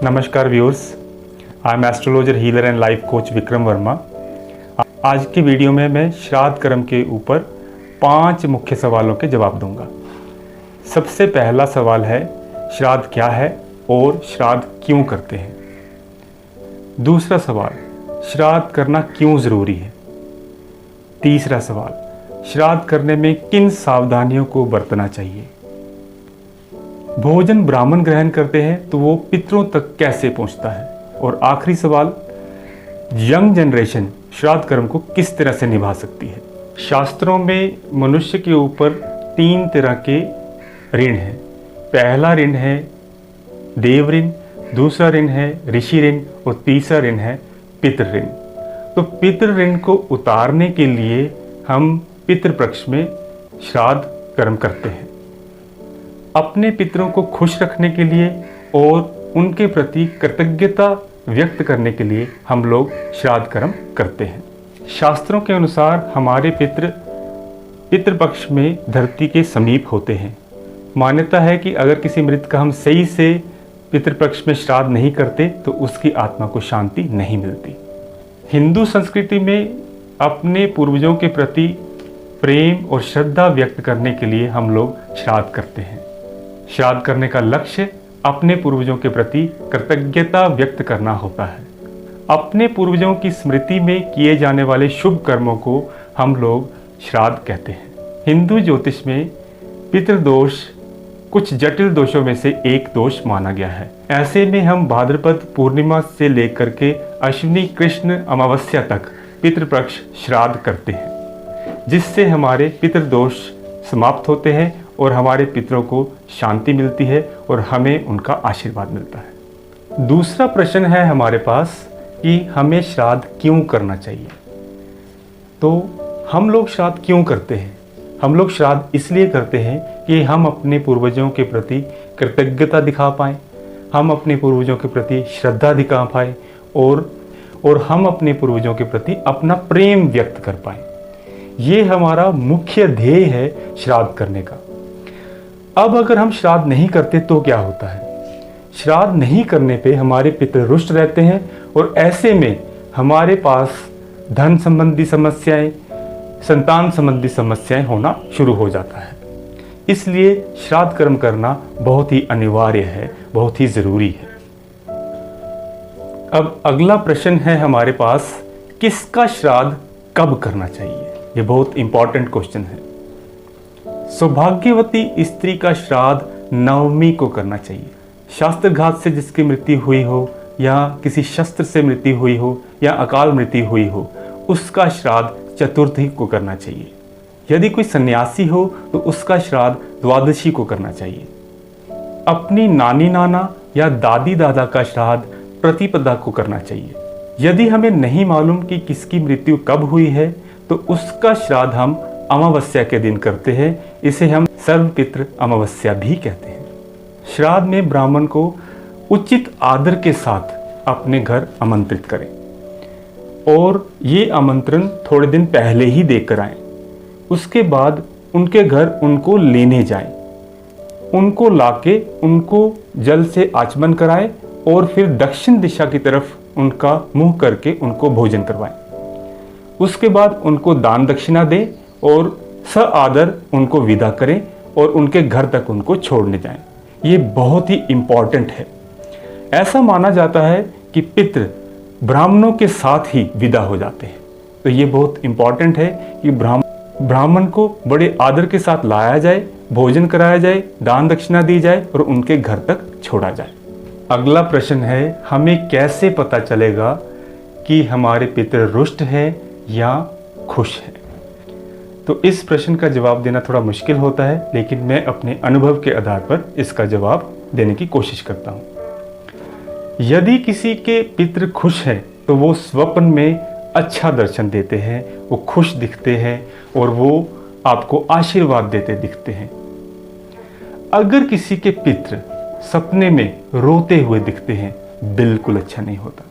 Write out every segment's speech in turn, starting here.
नमस्कार viewers, I am astrologer healer and life coach Vikram Verma. आज की वीडियो में मैं श्राद्ध कर्म के ऊपर 5 मुख्य सवालों के जवाब दूंगा। सबसे पहला सवाल है, श्राद्ध क्या है और श्राद्ध क्यों करते हैं। दूसरा सवाल, श्राद्ध करना क्यों ज़रूरी है। तीसरा सवाल, श्राद्ध करने में किन सावधानियों को बरतना चाहिए। भोजन ब्राह्मण ग्रहण करते हैं तो वो पितरों तक कैसे पहुंचता है। और आखिरी सवाल, यंग जनरेशन श्राद्ध कर्म को किस तरह से निभा सकती है। शास्त्रों में मनुष्य के ऊपर 3 तरह के ऋण हैं। पहला ऋण है देव ऋण, दूसरा ऋण है ऋषि ऋण और तीसरा ऋण है पितृ ऋण। तो पितृ ऋण को उतारने के लिए हम पितृपक्ष में श्राद्ध कर्म करते हैं। अपने पितरों को खुश रखने के लिए और उनके प्रति कृतज्ञता व्यक्त करने के लिए हम लोग श्राद्ध कर्म करते हैं। शास्त्रों के अनुसार हमारे पितृपक्ष में धरती के समीप होते हैं। मान्यता है कि अगर किसी मृत का हम सही से पितृपक्ष में श्राद्ध नहीं करते तो उसकी आत्मा को शांति नहीं मिलती। हिंदू संस्कृति में अपने पूर्वजों के प्रति प्रेम और श्रद्धा व्यक्त करने के लिए हम लोग श्राद्ध करते हैं। श्राद्ध करने का लक्ष्य अपने पूर्वजों के प्रति कृतज्ञता व्यक्त करना होता है। अपने पूर्वजों की स्मृति में किए जाने वाले शुभ कर्मों को हम लोग श्राद्ध कहते हैं। हिंदू ज्योतिष में पितृदोष कुछ जटिल दोषों में से एक दोष माना गया है। ऐसे में हम भाद्रपद पूर्णिमा से लेकर के अश्विनी कृष्ण अमावस्या तक पितृपक्ष श्राद्ध करते हैं, जिससे हमारे पितृदोष समाप्त होते हैं और हमारे पितरों को शांति मिलती है और हमें उनका आशीर्वाद मिलता है। दूसरा प्रश्न है हमारे पास कि हमें श्राद्ध क्यों करना चाहिए। तो हम लोग श्राद्ध क्यों करते हैं। हम लोग श्राद्ध इसलिए करते हैं कि हम अपने पूर्वजों के प्रति कृतज्ञता दिखा पाएँ, हम अपने पूर्वजों के प्रति श्रद्धा दिखा पाएँ और हम अपने पूर्वजों के प्रति अपना प्रेम व्यक्त कर पाएँ। ये हमारा मुख्य ध्येय है श्राद्ध करने का। अब अगर हम श्राद्ध नहीं करते तो क्या होता है। श्राद्ध नहीं करने पे हमारे पितृ रुष्ट रहते हैं और ऐसे में हमारे पास धन संबंधी समस्याएं, संतान संबंधी समस्याएं होना शुरू हो जाता है। इसलिए श्राद्ध कर्म करना बहुत ही अनिवार्य है, बहुत ही ज़रूरी है। अब अगला प्रश्न है हमारे पास, किसका श्राद्ध कब करना चाहिए। ये बहुत इंपॉर्टेंट क्वेश्चन है। सौभाग्यवती स्त्री का श्राद्ध नवमी को करना चाहिए। शास्त्रघात से जिसकी मृत्यु हुई हो या किसी शस्त्र से मृत्यु हुई हो या अकाल मृत्यु हुई हो, उसका श्राद्ध चतुर्थी को करना चाहिए। यदि कोई सन्यासी हो तो उसका श्राद्ध द्वादशी को करना चाहिए। अपनी नानी नाना या दादी दादा का श्राद्ध प्रतिपदा को करना चाहिए। यदि हमें नहीं मालूम कि किसकी मृत्यु कब हुई है तो उसका श्राद्ध हम अमावस्या के दिन करते हैं। इसे हम सर्वपितृ अमावस्या भी कहते हैं। श्राद्ध में ब्राह्मण को उचित आदर के साथ अपने घर आमंत्रित करें और ये आमंत्रण थोड़े दिन पहले ही देकर आएं। उसके बाद उनके घर उनको लेने जाएं, उनको लाके उनको जल से आचमन कराएं और फिर दक्षिण दिशा की तरफ उनका मुंह करके उनको भोजन करवाएं। उसके बाद उनको दान दक्षिणा दें और सआदर उनको विदा करें और उनके घर तक उनको छोड़ने जाएं। ये बहुत ही इम्पॉर्टेंट है। ऐसा माना जाता है कि पितृ ब्राह्मणों के साथ ही विदा हो जाते हैं। तो ये बहुत इम्पॉर्टेंट है कि ब्राह्मण को बड़े आदर के साथ लाया जाए, भोजन कराया जाए, दान दक्षिणा दी जाए और उनके घर तक छोड़ा जाए। अगला प्रश्न है, हमें कैसे पता चलेगा कि हमारे पितृ रुष्ट है या खुश है। तो इस प्रश्न का जवाब देना थोड़ा मुश्किल होता है, लेकिन मैं अपने अनुभव के आधार पर इसका जवाब देने की कोशिश करता हूँ। यदि किसी के पितृ खुश हैं तो वो स्वप्न में अच्छा दर्शन देते हैं, वो खुश दिखते हैं और वो आपको आशीर्वाद देते दिखते हैं। अगर किसी के पितृ सपने में रोते हुए दिखते हैं, बिल्कुल अच्छा नहीं होता।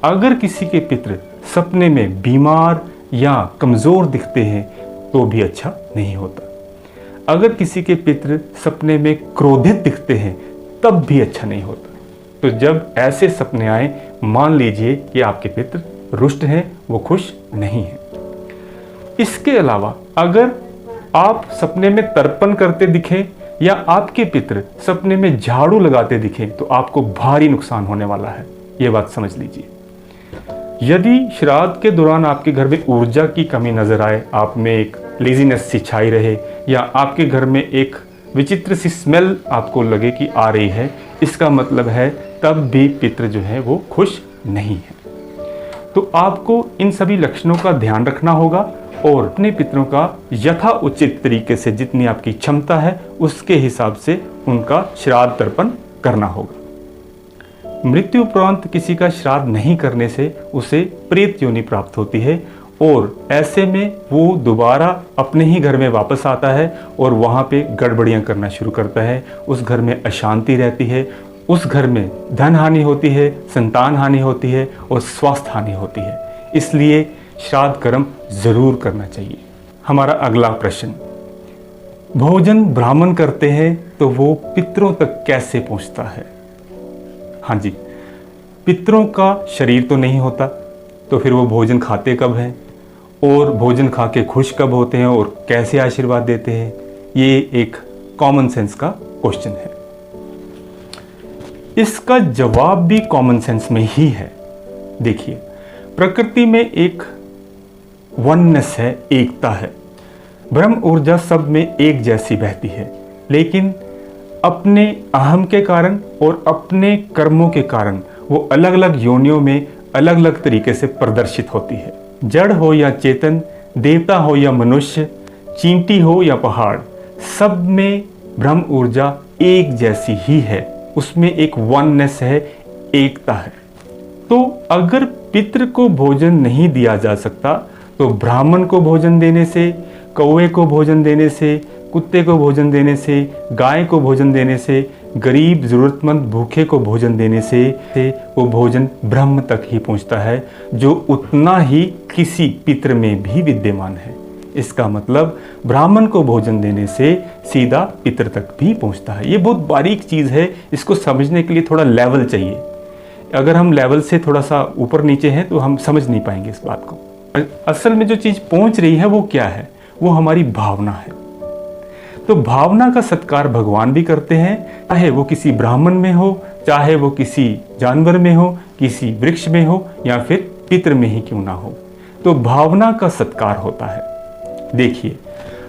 अगर किसी के पितृ सपने में बीमार या कमज़ोर दिखते हैं तो भी अच्छा नहीं होता। अगर किसी के पितृ सपने में क्रोधित दिखते हैं तब भी अच्छा नहीं होता। तो जब ऐसे सपने आए, मान लीजिए कि आपके पितृ रुष्ट हैं, वो खुश नहीं हैं। इसके अलावा अगर आप सपने में तर्पण करते दिखें या आपके पितृ सपने में झाड़ू लगाते दिखें तो आपको भारी नुकसान होने वाला है, ये बात समझ लीजिए। यदि श्राद्ध के दौरान आपके घर में ऊर्जा की कमी नजर आए, आप में एक लेजीनेस सी छाई रहे, या आपके घर में एक विचित्र सी स्मेल आपको लगे कि आ रही है, इसका मतलब है तब भी पितृ जो है वो खुश नहीं है। तो आपको इन सभी लक्षणों का ध्यान रखना होगा और अपने पितरों का यथा उचित तरीके से, जितनी आपकी क्षमता है उसके हिसाब से उनका श्राद्ध तर्पण करना होगा। मृत्यु उपरांत किसी का श्राद्ध नहीं करने से उसे प्रेत योनि प्राप्त होती है और ऐसे में वो दोबारा अपने ही घर में वापस आता है और वहाँ पे गड़बड़ियाँ करना शुरू करता है। उस घर में अशांति रहती है, उस घर में धन हानि होती है, संतान हानि होती है और स्वास्थ्य हानि होती है। इसलिए श्राद्ध कर्म जरूर करना चाहिए। हमारा अगला प्रश्न, भोजन ब्राह्मण करते हैं तो वो पितरों तक कैसे पहुंचता है? हाँ जी, पितरों का शरीर तो नहीं होता, तो फिर वो भोजन खाते कब हैं और भोजन खा के खुश कब होते हैं और कैसे आशीर्वाद देते हैं? ये एक कॉमन सेंस का क्वेश्चन है। इसका जवाब भी कॉमन सेंस में ही है। देखिए, प्रकृति में एक वननेस है, एकता है। ब्रह्म ऊर्जा सब में एक जैसी बहती है, लेकिन अपने अहम के कारण और अपने कर्मों के कारण वो अलग अलग योनियों में अलग अलग तरीके से प्रदर्शित होती है। जड़ हो या चेतन, देवता हो या मनुष्य, चींटी हो या पहाड़, सब में ब्रह्म ऊर्जा एक जैसी ही है। उसमें एक वननेस है, एकता है। तो अगर पितृ को भोजन नहीं दिया जा सकता तो ब्राह्मण को भोजन देने से, कौवे को भोजन देने से, कुत्ते को भोजन देने से, गाय को भोजन देने से, गरीब जरूरतमंद भूखे को भोजन देने से वो भोजन ब्रह्म तक ही पहुंचता है, जो उतना ही किसी पितृ में भी विद्यमान है। इसका मतलब ब्राह्मण को भोजन देने से सीधा पितृ तक भी पहुंचता है। ये बहुत बारीक चीज़ है, इसको समझने के लिए थोड़ा लेवल चाहिए। अगर हम लेवल से थोड़ा सा ऊपर नीचे हैं तो हम समझ नहीं पाएंगे इस बात को। असल में जो चीज़ पहुंच रही है वो क्या है? वो हमारी भावना है। तो भावना का सत्कार भगवान भी करते हैं, चाहे वो किसी ब्राह्मण में हो, चाहे वो किसी जानवर में हो, किसी वृक्ष में हो, या फिर पितृ में ही क्यों ना हो। तो भावना का सत्कार होता है। देखिए,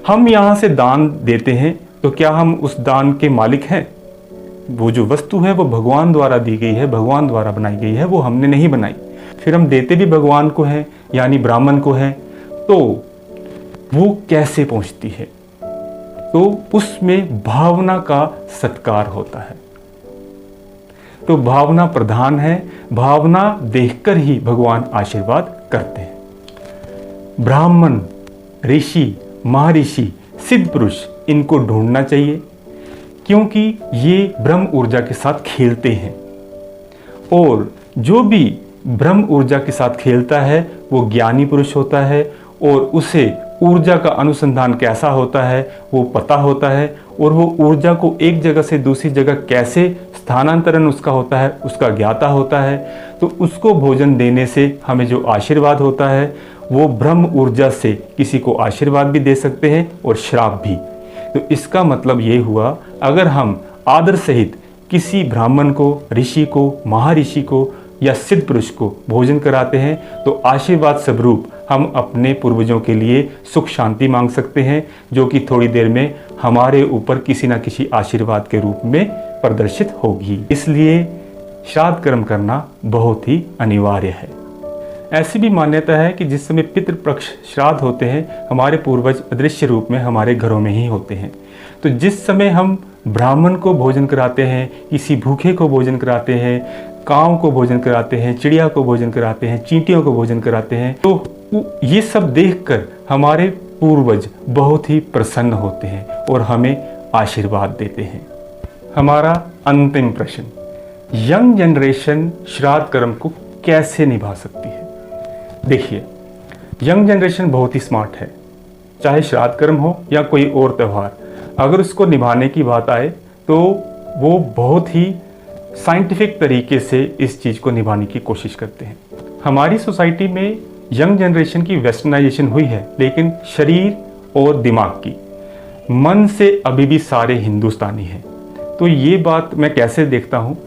हम यहाँ से दान देते हैं तो क्या हम उस दान के मालिक हैं? वो जो वस्तु है वो भगवान द्वारा दी गई है, भगवान द्वारा बनाई गई है, वो हमने नहीं बनाई। फिर हम देते भी भगवान को हैं, यानी ब्राह्मण को हैं, तो वो कैसे पहुंचती है? तो उसमें भावना का सत्कार होता है। तो भावना प्रधान है, भावना देखकर ही भगवान आशीर्वाद करते हैं। ब्राह्मण, ऋषि, महर्षि, सिद्ध पुरुष, इनको ढूंढना चाहिए, क्योंकि ये ब्रह्म ऊर्जा के साथ खेलते हैं। और जो भी ब्रह्म ऊर्जा के साथ खेलता है वो ज्ञानी पुरुष होता है और उसे ऊर्जा का अनुसंधान कैसा होता है वो पता होता है, और वो ऊर्जा को एक जगह से दूसरी जगह कैसे स्थानांतरण उसका होता है उसका ज्ञाता होता है। तो उसको भोजन देने से हमें जो आशीर्वाद होता है वो ब्रह्म ऊर्जा से किसी को आशीर्वाद भी दे सकते हैं और श्राप भी। तो इसका मतलब ये हुआ, अगर हम आदर सहित किसी ब्राह्मण को, ऋषि को, महर्षि को या सिद्ध पुरुष को भोजन कराते हैं तो आशीर्वाद स्वरूप हम अपने पूर्वजों के लिए सुख शांति मांग सकते हैं, जो कि थोड़ी देर में हमारे ऊपर किसी न किसी आशीर्वाद के रूप में प्रदर्शित होगी। इसलिए श्राद्ध कर्म करना बहुत ही अनिवार्य है। ऐसी भी मान्यता है कि जिस समय पितृपक्ष श्राद्ध होते हैं, हमारे पूर्वज अदृश्य रूप में हमारे घरों में ही होते हैं। तो जिस समय हम ब्राह्मण को भोजन कराते हैं, किसी भूखे को भोजन कराते हैं, काऊ को भोजन कराते हैं, चिड़िया को भोजन कराते हैं, चींटियों को भोजन कराते हैं, तो ये सब देखकर हमारे पूर्वज बहुत ही प्रसन्न होते हैं और हमें आशीर्वाद देते हैं। हमारा अंतिम प्रश्न, यंग जनरेशन श्राद्ध कर्म को कैसे निभा सकती है? देखिए, यंग जनरेशन बहुत ही स्मार्ट है। चाहे श्राद्ध कर्म हो या कोई और त्यौहार, अगर उसको निभाने की बात आए तो वो बहुत ही साइंटिफिक तरीके से इस चीज़ को निभाने की कोशिश करते हैं। हमारी सोसाइटी में यंग जनरेशन की वेस्टर्नाइजेशन हुई है, लेकिन शरीर और दिमाग की, मन से अभी भी सारे हिंदुस्तानी हैं। तो ये बात मैं कैसे देखता हूँ,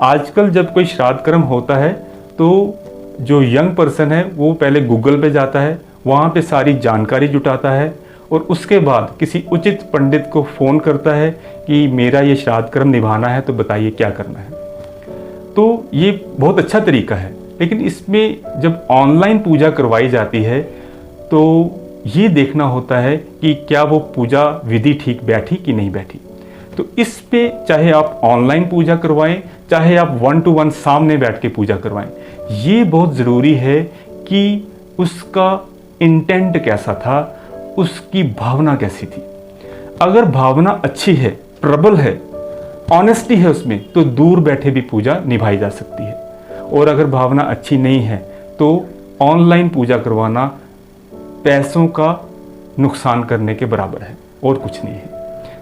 आजकल जब कोई श्राद्ध कर्म होता है तो जो यंग पर्सन है वो पहले गूगल पे जाता है, वहाँ पे सारी जानकारी जुटाता है और उसके बाद किसी उचित पंडित को फ़ोन करता है कि मेरा ये श्राद्ध कर्म निभाना है, तो बताइए क्या करना है। तो ये बहुत अच्छा तरीका है, लेकिन इसमें जब ऑनलाइन पूजा करवाई जाती है तो ये देखना होता है कि क्या वो पूजा विधि ठीक बैठी कि नहीं बैठी। तो इस पे चाहे आप ऑनलाइन पूजा करवाएं, चाहे आप 1 to 1 सामने बैठ के पूजा करवाएं, ये बहुत ज़रूरी है कि उसका इंटेंट कैसा था, उसकी भावना कैसी थी। अगर भावना अच्छी है, प्रबल है, ऑनेस्टी है उसमें, तो दूर बैठे भी पूजा निभाई जा सकती है। और अगर भावना अच्छी नहीं है तो ऑनलाइन पूजा करवाना पैसों का नुकसान करने के बराबर है और कुछ नहीं है,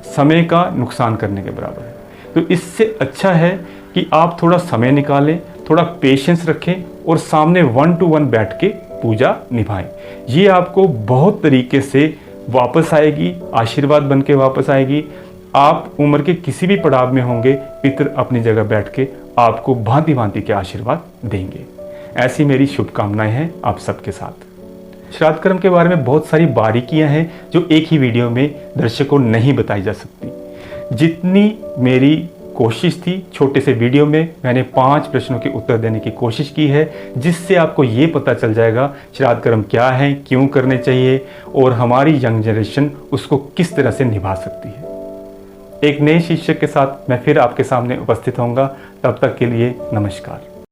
समय का नुकसान करने के बराबर है। तो इससे अच्छा है कि आप थोड़ा समय निकालें, थोड़ा पेशेंस रखें और सामने 1 to 1 बैठ के पूजा निभाएं। ये आपको बहुत तरीके से वापस आएगी, आशीर्वाद बन के वापस आएगी। आप उम्र के किसी भी पड़ाव में होंगे, पितर अपनी जगह बैठ के आपको भांति भांति के आशीर्वाद देंगे। ऐसी मेरी शुभकामनाएं हैं आप सबके साथ। श्राद्ध कर्म के बारे में बहुत सारी बारीकियां हैं जो एक ही वीडियो में दर्शकों को नहीं बताई जा सकती। जितनी मेरी कोशिश थी, छोटे से वीडियो में मैंने 5 प्रश्नों के उत्तर देने की कोशिश की है, जिससे आपको ये पता चल जाएगा श्राद्ध कर्म क्या है, क्यों करने चाहिए और हमारी यंग जनरेशन उसको किस तरह से निभा सकती है। एक नए शीर्षक के साथ मैं फिर आपके सामने उपस्थित होऊंगा। तब तक के लिए नमस्कार।